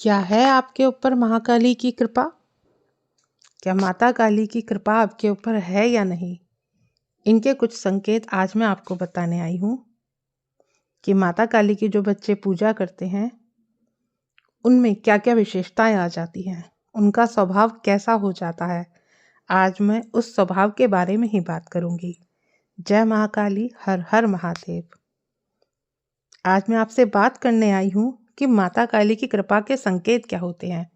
क्या है आपके ऊपर महाकाली की कृपा? क्या माता काली की कृपा आपके ऊपर है या नहीं? इनके कुछ संकेत आज मैं आपको बताने आई हूँ कि माता काली की जो बच्चे पूजा करते हैं उनमें क्या क्या विशेषताएं आ जाती हैं, उनका स्वभाव कैसा हो जाता है। आज मैं उस स्वभाव के बारे में ही बात करूंगी। जय महाकाली, हर हर महादेव। आज मैं आपसे बात करने आई हूँ कि माता काली की कृपा के संकेत क्या होते हैं,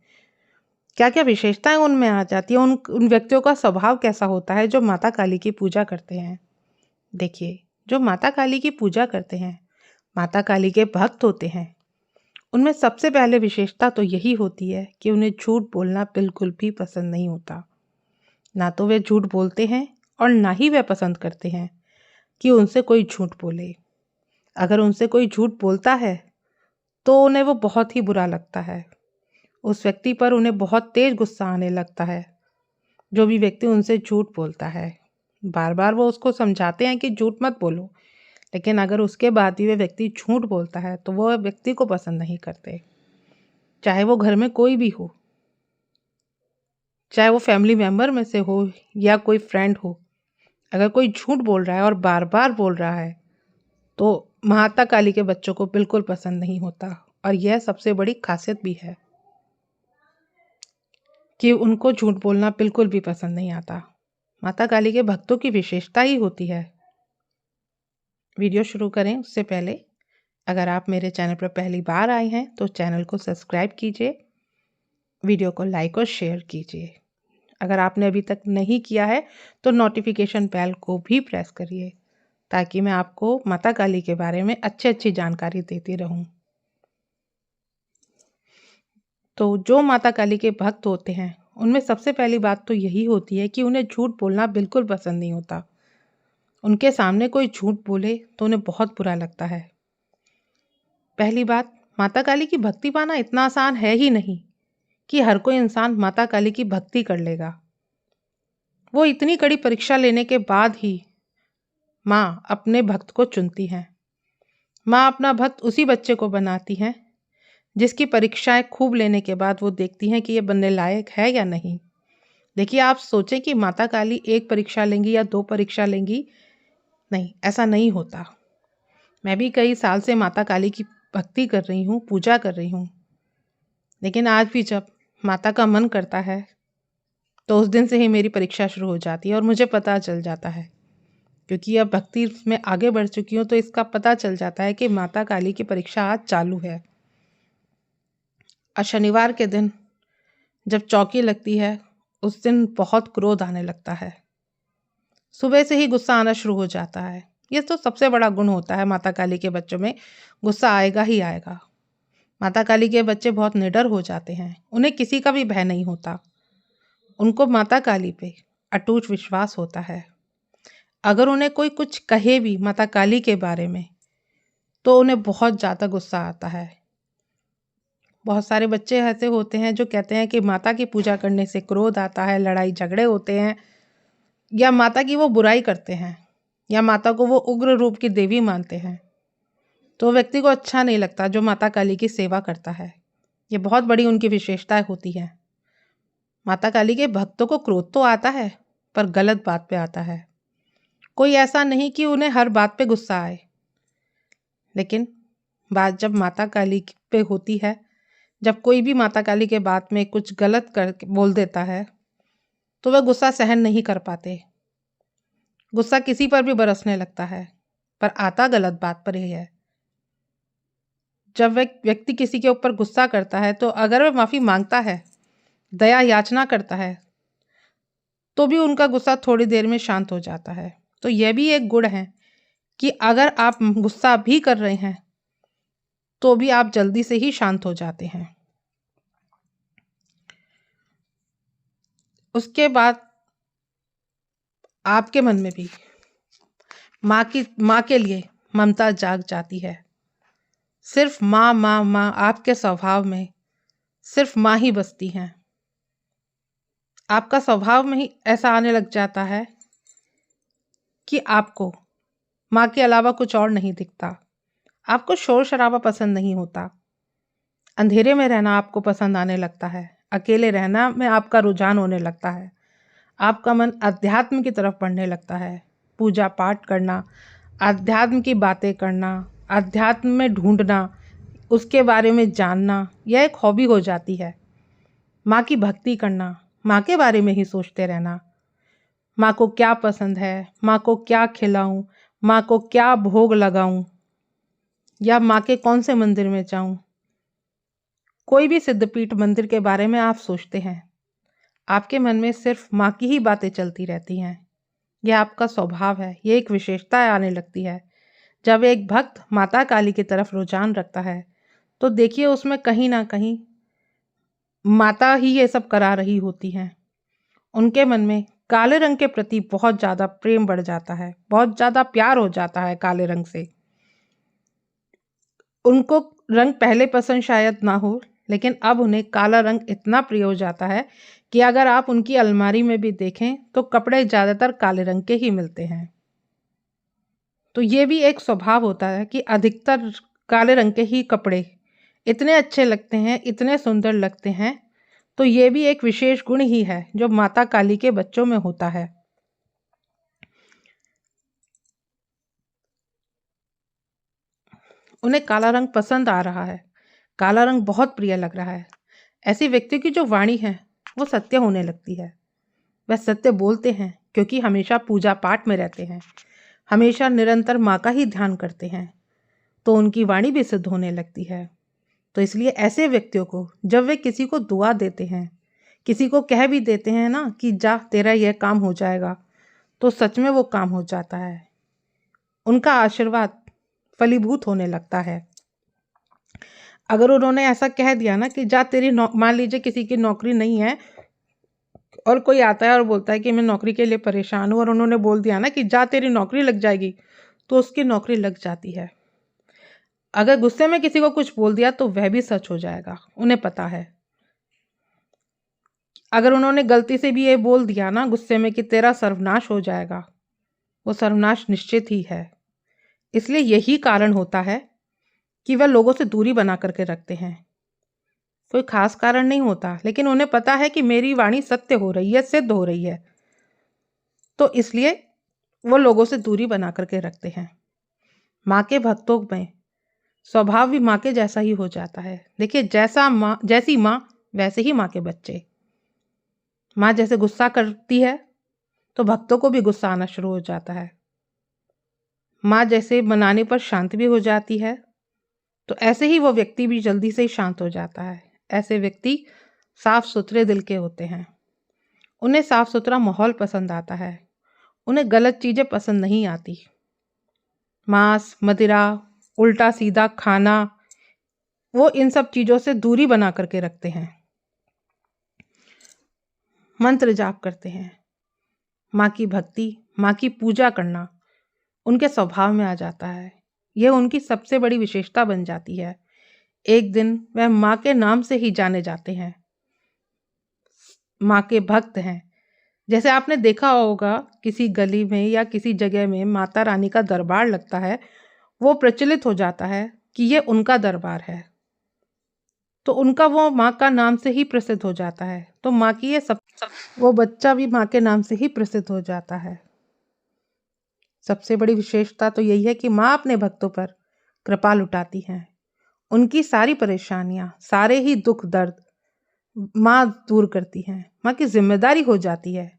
क्या क्या विशेषताएं उनमें आ जाती है, उन व्यक्तियों का स्वभाव कैसा होता है जो माता काली की पूजा करते हैं। देखिए, जो माता काली की पूजा करते हैं, माता काली के भक्त होते हैं, उनमें सबसे पहले विशेषता तो यही होती है कि उन्हें झूठ बोलना बिल्कुल भी पसंद नहीं होता। ना तो वे झूठ बोलते हैं और ना ही वे पसंद करते हैं कि उनसे कोई झूठ बोले। अगर उनसे कोई झूठ बोलता है तो उन्हें वो बहुत ही बुरा लगता है। उस व्यक्ति पर उन्हें बहुत तेज गुस्सा आने लगता है। जो भी व्यक्ति उनसे झूठ बोलता है, बार बार वो उसको समझाते हैं कि झूठ मत बोलो, लेकिन अगर उसके बाद भी वे व्यक्ति झूठ बोलता है तो वो व्यक्ति को पसंद नहीं करते। चाहे वो घर में कोई भी हो, चाहे वो फैमिली मेंबर में से हो या कोई फ्रेंड हो, अगर कोई झूठ बोल रहा है और बार बार बोल रहा है तो माता काली के बच्चों को बिल्कुल पसंद नहीं होता। और यह सबसे बड़ी खासियत भी है कि उनको झूठ बोलना बिल्कुल भी पसंद नहीं आता। माता काली के भक्तों की विशेषता ही होती है। वीडियो शुरू करें उससे पहले अगर आप मेरे चैनल पर पहली बार आए हैं तो चैनल को सब्सक्राइब कीजिए, वीडियो को लाइक और शेयर कीजिए। अगर आपने अभी तक नहीं किया है तो नोटिफिकेशन बेल को भी प्रेस करिए ताकि मैं आपको माता काली के बारे में अच्छी जानकारी देती रहूं। तो जो माता काली के भक्त होते हैं उनमें सबसे पहली बात तो यही होती है कि उन्हें झूठ बोलना बिल्कुल पसंद नहीं होता। उनके सामने कोई झूठ बोले तो उन्हें बहुत बुरा लगता है। पहली बात, माता काली की भक्ति पाना इतना आसान है ही नहीं कि हर कोई इंसान माता काली की भक्ति कर लेगा। वो इतनी कड़ी परीक्षा लेने के बाद ही माँ अपने भक्त को चुनती है। माँ अपना भक्त उसी बच्चे को बनाती है जिसकी परीक्षाएं खूब लेने के बाद वो देखती हैं कि ये बनने लायक है या नहीं। देखिए, आप सोचें कि माता काली एक परीक्षा लेंगी या 2 परीक्षा लेंगी, नहीं, ऐसा नहीं होता। मैं भी कई साल से माता काली की भक्ति कर रही हूँ, पूजा कर रही हूँ, लेकिन आज भी जब माता का मन करता है तो उस दिन से ही मेरी परीक्षा शुरू हो जाती है और मुझे पता चल जाता है, क्योंकि अब भक्ति में आगे बढ़ चुकी हूँ तो इसका पता चल जाता है कि माता काली की परीक्षा आज चालू है। और शनिवार के दिन जब चौकी लगती है उस दिन बहुत क्रोध आने लगता है। सुबह से ही गुस्सा आना शुरू हो जाता है। ये तो सबसे बड़ा गुण होता है माता काली के बच्चों में, गुस्सा आएगा ही आएगा। माता काली के बच्चे बहुत निडर हो जाते हैं, उन्हें किसी का भी भय नहीं होता। उनको माता काली पे अटूट विश्वास होता है। अगर उन्हें कोई कुछ कहे भी माता काली के बारे में तो उन्हें बहुत ज़्यादा गुस्सा आता है। बहुत सारे बच्चे ऐसे होते हैं जो कहते हैं कि माता की पूजा करने से क्रोध आता है, लड़ाई झगड़े होते हैं, या माता की वो बुराई करते हैं, या माता को वो उग्र रूप की देवी मानते हैं। तो व्यक्ति को अच्छा नहीं लगता जो माता काली की सेवा करता है। ये बहुत बड़ी उनकी विशेषता होती है। माता काली के भक्तों को क्रोध तो आता है पर गलत बात पे आता है। कोई ऐसा नहीं कि उन्हें हर बात पे गुस्सा आए, लेकिन बात जब माता काली पे होती है, जब कोई भी माता काली के बात में कुछ गलत कर बोल देता है तो वह गुस्सा सहन नहीं कर पाते। गुस्सा किसी पर भी बरसने लगता है, पर आता गलत बात पर ही है। जब वह व्यक्ति किसी के ऊपर गुस्सा करता है तो अगर वह माफ़ी मांगता है, दया याचना करता है, तो भी उनका गुस्सा थोड़ी देर में शांत हो जाता है। तो यह भी एक गुण है कि अगर आप गुस्सा भी कर रहे हैं तो भी आप जल्दी से ही शांत हो जाते हैं। उसके बाद आपके मन में भी माँ के लिए ममता जाग जाती है। सिर्फ माँ माँ माँ आपके स्वभाव में सिर्फ माँ ही बसती हैं। आपका स्वभाव में ही ऐसा आने लग जाता है कि आपको माँ के अलावा कुछ और नहीं दिखता। आपको शोर शराबा पसंद नहीं होता। अंधेरे में रहना आपको पसंद आने लगता है, अकेले रहना में आपका रुझान होने लगता है, आपका मन अध्यात्म की तरफ बढ़ने लगता है। पूजा पाठ करना, अध्यात्म की बातें करना, अध्यात्म में ढूंढना, उसके बारे में जानना, यह एक हॉबी हो जाती है। माँ की भक्ति करना, माँ के बारे में ही सोचते रहना, माँ को क्या पसंद है, माँ को क्या खिलाऊं, माँ को क्या भोग लगाऊं, या माँ के कौन से मंदिर में जाऊं। कोई भी सिद्धपीठ मंदिर के बारे में आप सोचते हैं, आपके मन में सिर्फ माँ की ही बातें चलती रहती हैं। यह आपका स्वभाव है, ये एक विशेषता आने लगती है। जब एक भक्त माता काली की तरफ रुझान रखता है तो देखिए उसमें कहीं ना कहीं माता ही ये सब करा रही होती हैं। उनके मन में काले रंग के प्रति बहुत ज़्यादा प्रेम बढ़ जाता है, बहुत ज़्यादा प्यार हो जाता है काले रंग से। उनको रंग पहले पसंद शायद ना हो, लेकिन अब उन्हें काला रंग इतना प्रिय हो जाता है कि अगर आप उनकी अलमारी में भी देखें तो कपड़े ज़्यादातर काले रंग के ही मिलते हैं। तो ये भी एक स्वभाव होता है कि अधिकतर काले रंग के ही कपड़े इतने अच्छे लगते हैं, इतने सुंदर लगते हैं। तो ये भी एक विशेष गुण ही है जो माता काली के बच्चों में होता है। उन्हें काला रंग पसंद आ रहा है, काला रंग बहुत प्रिय लग रहा है। ऐसे व्यक्ति की जो वाणी है वो सत्य होने लगती है। वह सत्य बोलते हैं क्योंकि हमेशा पूजा पाठ में रहते हैं, हमेशा निरंतर माँ का ही ध्यान करते हैं, तो उनकी वाणी भी सिद्ध होने लगती है। तो इसलिए ऐसे व्यक्तियों को जब वे किसी को दुआ देते हैं, किसी को कह भी देते हैं ना कि जा तेरा यह काम हो जाएगा, तो सच में वो काम हो जाता है। उनका आशीर्वाद फलीभूत होने लगता है। अगर उन्होंने ऐसा कह दिया ना कि जा तेरी मान लीजिए किसी की नौकरी नहीं है और कोई आता है और बोलता है कि मैं नौकरी के लिए परेशान हूँ, और उन्होंने बोल दिया ना कि जा तेरी नौकरी लग जाएगी, तो उसकी नौकरी लग जाती है। अगर गुस्से में किसी को कुछ बोल दिया तो वह भी सच हो जाएगा, उन्हें पता है। अगर उन्होंने गलती से भी ये बोल दिया ना गुस्से में कि तेरा सर्वनाश हो जाएगा, वो सर्वनाश निश्चित ही है। इसलिए यही कारण होता है कि वह लोगों से दूरी बना करके रखते हैं। कोई खास कारण नहीं होता, लेकिन उन्हें पता है कि मेरी वाणी सत्य हो रही है, सिद्ध हो रही है, तो इसलिए वो लोगों से दूरी बना करके रखते हैं। माँ के भक्तों में स्वभाव भी माँ के जैसा ही हो जाता है। देखिए, जैसी माँ वैसे ही माँ के बच्चे। माँ जैसे गुस्सा करती है तो भक्तों को भी गुस्सा आना शुरू हो जाता है। माँ जैसे मनाने पर शांत भी हो जाती है, तो ऐसे ही वो व्यक्ति भी जल्दी से ही शांत हो जाता है। ऐसे व्यक्ति साफ सुथरे दिल के होते हैं। उन्हें साफ सुथरा माहौल पसंद आता है, उन्हें गलत चीज़ें पसंद नहीं आती। मांस, मदिरा, उल्टा सीधा खाना, वो इन सब चीज़ों से दूरी बना करके रखते हैं। मंत्र जाप करते हैं। माँ की भक्ति, माँ की पूजा करना उनके स्वभाव में आ जाता है। यह उनकी सबसे बड़ी विशेषता बन जाती है। एक दिन वह माँ के नाम से ही जाने जाते हैं, माँ के भक्त हैं। जैसे आपने देखा होगा किसी गली में या किसी जगह में माता रानी का दरबार लगता है, वो प्रचलित हो जाता है कि ये उनका दरबार है, तो उनका वो माँ का नाम से ही प्रसिद्ध हो जाता है। तो माँ की ये सब वो बच्चा भी माँ के नाम से ही प्रसिद्ध हो जाता है। सबसे बड़ी विशेषता तो यही है कि माँ अपने भक्तों पर कृपा लुटाती हैं। उनकी सारी परेशानियाँ, सारे ही दुख दर्द माँ दूर करती हैं। माँ की जिम्मेदारी हो जाती है।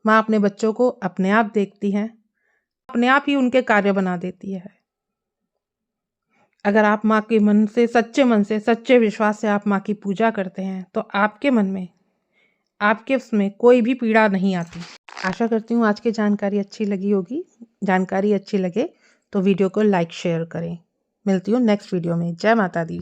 माँ अपने बच्चों को अपने आप देखती है, अपने आप ही उनके कार्य बना देती है। अगर आप माँ के मन से, सच्चे विश्वास से आप माँ की पूजा करते हैं तो आपके मन में, आपके उसमें कोई भी पीड़ा नहीं आती। आशा करती हूँ आज की जानकारी अच्छी लगी होगी। जानकारी अच्छी लगे तो वीडियो को लाइक शेयर करें। मिलती हूँ नेक्स्ट वीडियो में। जय माता दी।